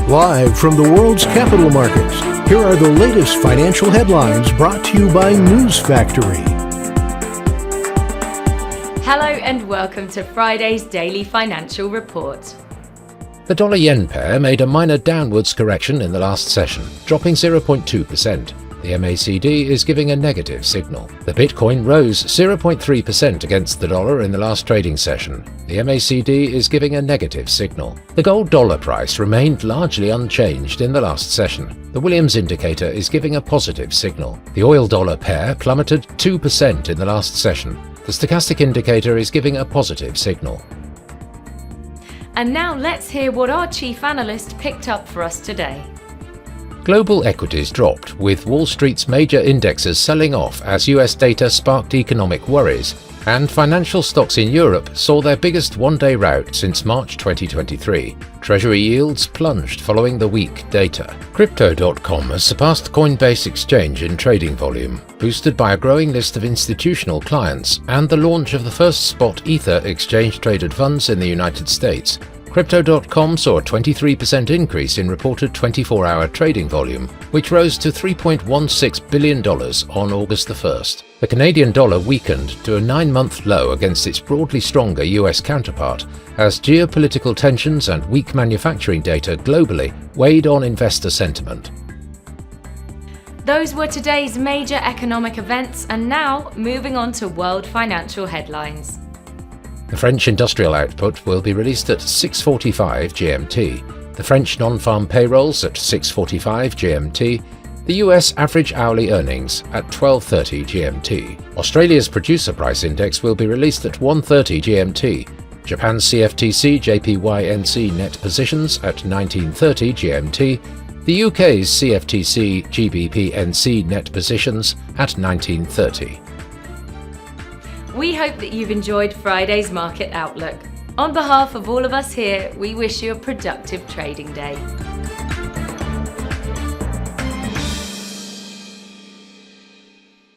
Live from the world's capital markets, here are the latest financial headlines brought to you by News Factory. Hello and welcome to Friday's Daily Financial Report. The dollar-yen pair made a minor downwards correction in the last session, dropping 0.2%. The MACD is giving a negative signal. The Bitcoin rose 0.3% against the dollar in the last trading session. The MACD is giving a negative signal. The gold dollar price remained largely unchanged in the last session. The Williams indicator is giving a positive signal. The oil dollar pair plummeted 2% in the last session. The stochastic indicator is giving a positive signal. And now let's hear what our chief analyst picked up for us today. Global equities dropped, with Wall Street's major indexes selling off as US data sparked economic worries, and financial stocks in Europe saw their biggest one-day rout since March 2023. Treasury yields plunged following the weak data. Crypto.com has surpassed Coinbase Exchange in trading volume, boosted by a growing list of institutional clients and the launch of the first spot Ether exchange-traded funds in the United States. Crypto.com saw a 23% increase in reported 24-hour trading volume, which rose to $3.16 billion on August the 1st. The Canadian dollar weakened to a 9-month low against its broadly stronger US counterpart, as geopolitical tensions and weak manufacturing data globally weighed on investor sentiment. Those were today's major economic events, and now moving on to world financial headlines. The French industrial output will be released at 6:45 GMT, the French non-farm payrolls at 6:45 GMT, the US average hourly earnings at 12:30 GMT. Australia's producer price index will be released at 1:30 GMT, Japan's CFTC JPY-NC net positions at 19:30 GMT, the UK's CFTC GBP-NC net positions at 19:30. We hope that you've enjoyed Friday's Market Outlook. On behalf of all of us here, we wish you a productive trading day.